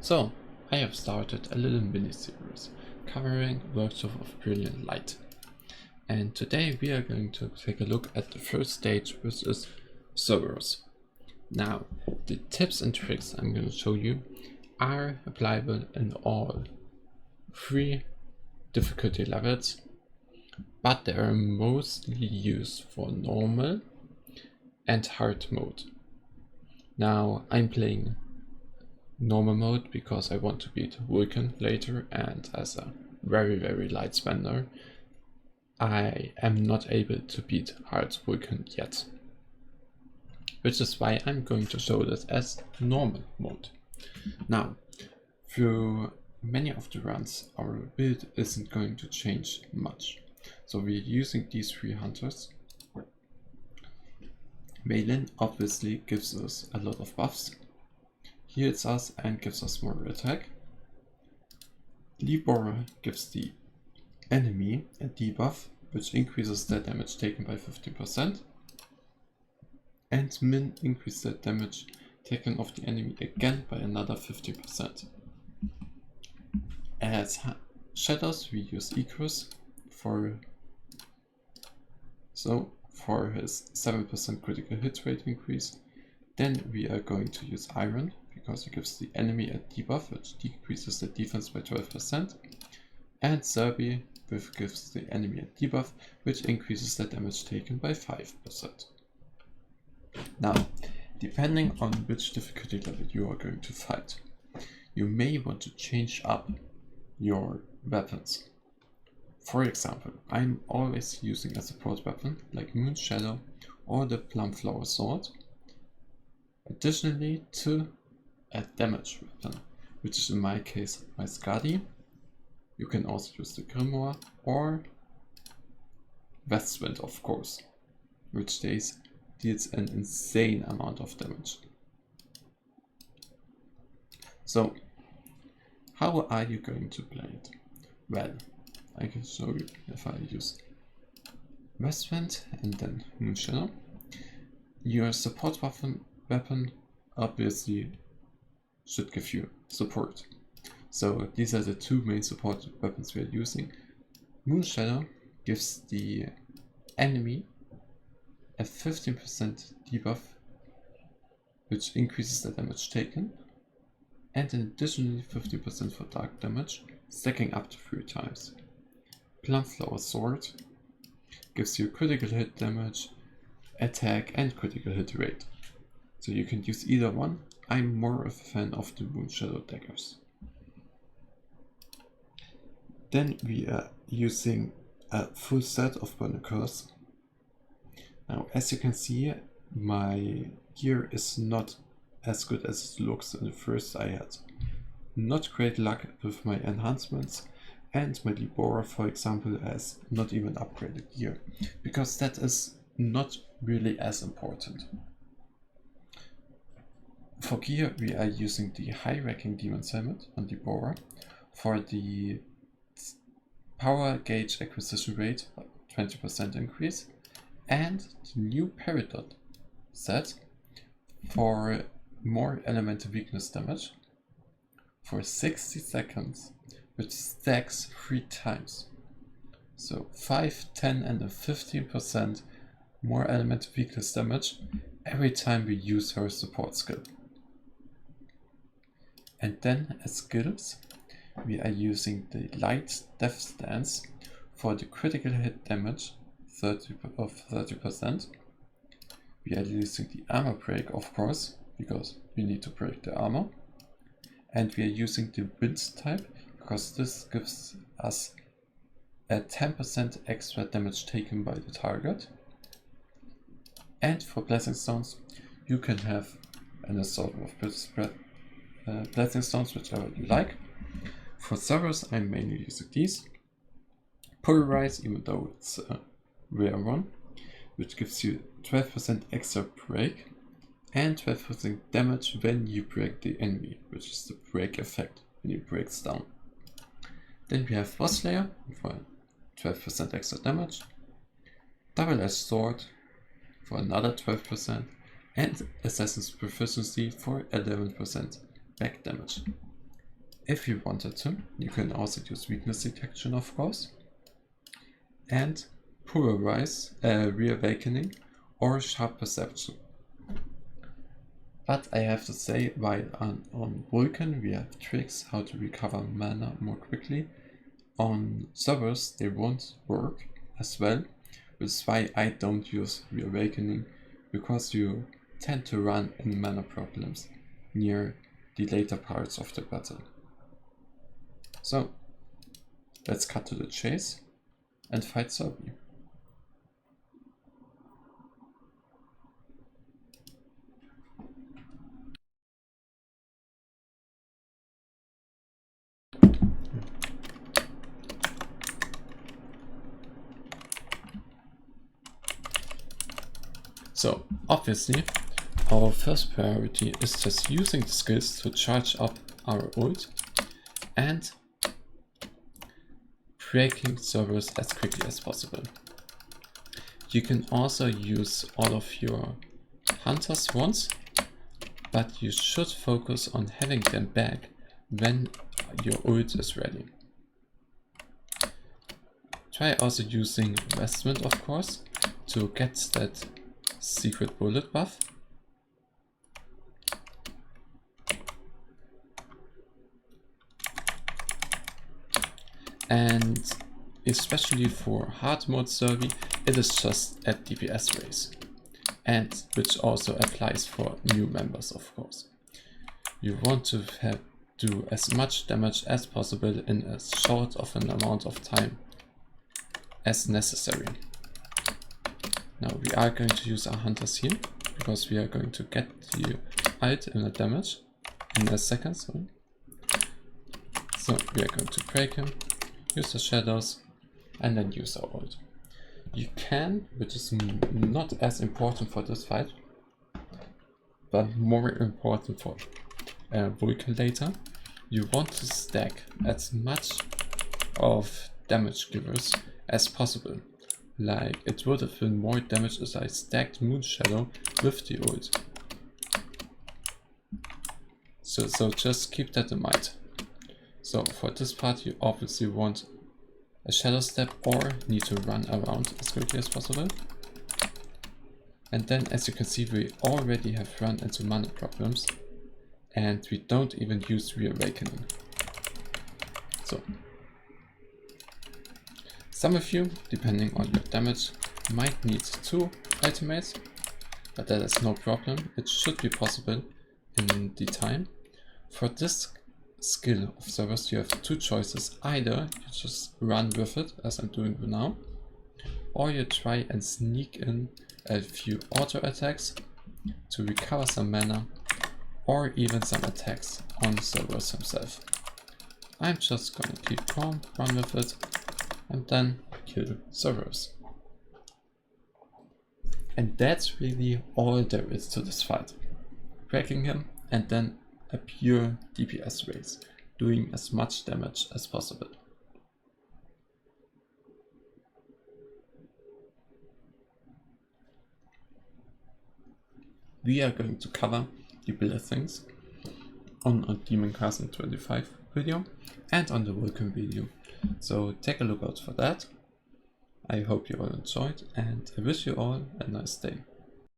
So, I have started a little mini-series covering Workshop of Brilliant Light. And today we are going to take a look at the first stage, which is Cerberus. Now, the tips and tricks I'm going to show you are applicable in all three difficulty levels, but they are mostly used for normal and hard mode. Now, I'm playing normal mode because I want to beat Vulcan later, and as a very light spender I am not able to beat hard Vulcan yet, which is why I'm going to show this as normal mode. Now, through many of the runs our build isn't going to change much, so we're using these three hunters. Malin obviously gives us a lot of buffs, heals us and gives us more attack. Libora gives the enemy a debuff, which increases their damage taken by 50%. And Min increases the damage taken of the enemy again by another 50%. As shadows we use Icarus for his 7% critical hit rate increase. Then we are going to use Iron, because it gives the enemy a debuff which decreases the defense by 12%, and Cerberus gives the enemy a debuff which increases the damage taken by 5%. Now, depending on which difficulty level you are going to fight, you may want to change up your weapons. For example, I'm always using a support weapon like Moon Shadow or the Plumflower Sword, additionally to a damage weapon, which is in my case my Skadi. You can also use the Grimoire or Westwind, of course, which deals an insane amount of damage. So, how are you going to play it? Well, I can show you if I use Westwind and then Moon Shadow. Your support weapon obviously should give you support. So these are the two main support weapons we are using. Moon Shadow gives the enemy a 15% debuff, which increases the damage taken, and an additionally 50% for dark damage, stacking up to 3 times. Plumflower Sword gives you critical hit damage, attack, and critical hit rate. So you can use either one. I'm more of a fan of the Moon Shadow daggers. Then we are using a full set of Binoculars. Now, as you can see, my gear is not as good as it looks in the first. I had not great luck with my enhancements, and my Libora, for example, has not even upgraded gear, because that is not really as important. For gear, we are using the high-ranking Demon's Helmet on Libora for the power gauge acquisition rate, 20% increase, and the new Peridot set for more elemental weakness damage for 60 seconds, which stacks 3 times. So 5, 10 and a 15% more elemental weakness damage every time we use her support skill. And then as skills, we are using the light death stance for the critical hit damage of 30%. We are using the armor break, of course, because we need to break the armor. And we are using the wind type because this gives us a 10% extra damage taken by the target. And for blessing stones, you can have an assortment of blessing stones, whichever you like. For Cerberus, I'm mainly using these. Pulverize, even though it's a rare one, which gives you 12% extra break and 12% damage when you break the enemy, which is the break effect when it breaks down. Then we have Boss Slayer for 12% extra damage, Double-Edged Sword for another 12%, and Assassin's Proficiency for 11% back damage. If you wanted to, you can also use weakness detection, of course, and reawakening or sharp perception. But I have to say, while on Vulcan we have tricks how to recover mana more quickly, on Cerberus they won't work as well, which is why I don't use reawakening, because you tend to run into mana problems near the later parts of the battle. So let's cut to the chase and fight Cerberus. So obviously our first priority is just using the skills to charge up our ult and breaking Cerberus as quickly as possible. You can also use all of your hunters once, but you should focus on having them back when your ult is ready. Try also using Vestment, of course, to get that secret bullet buff. And especially for hard mode Cerberus, it is just at DPS race, and which also applies for new members, of course. You want to do as much damage as possible in as short of an amount of time as necessary. Now we are going to use our hunters here, because we are going to get the ult in a damage in a second. So we are going to break him, use the shadows, and then use our ult. You can, which is not as important for this fight, but more important for Vulcan later, you want to stack as much of damage givers as possible. Like, it would have been more damage if I stacked Moon Shadow with the ult. So just keep that in mind. So for this part you obviously want a shadow step or need to run around as quickly as possible. And then, as you can see, we already have run into mana problems and we don't even use reawakening. So some of you, depending on your damage, might need 2 ultimates, but that is no problem. It should be possible in the time. For this skill of Cerberus you have 2 choices. Either you just run with it, as I'm doing now, or you try and sneak in a few auto attacks to recover some mana, or even some attacks on Cerberus himself. I'm just gonna keep calm, run with it, and then kill Cerberus. And that's really all there is to this fight. Breaking him and then a pure DPS race, doing as much damage as possible. We are going to cover the bullet things on a Demon Castle 25 video and on the Vulcan video, so take a look out for that. I hope you all enjoyed and I wish you all a nice day.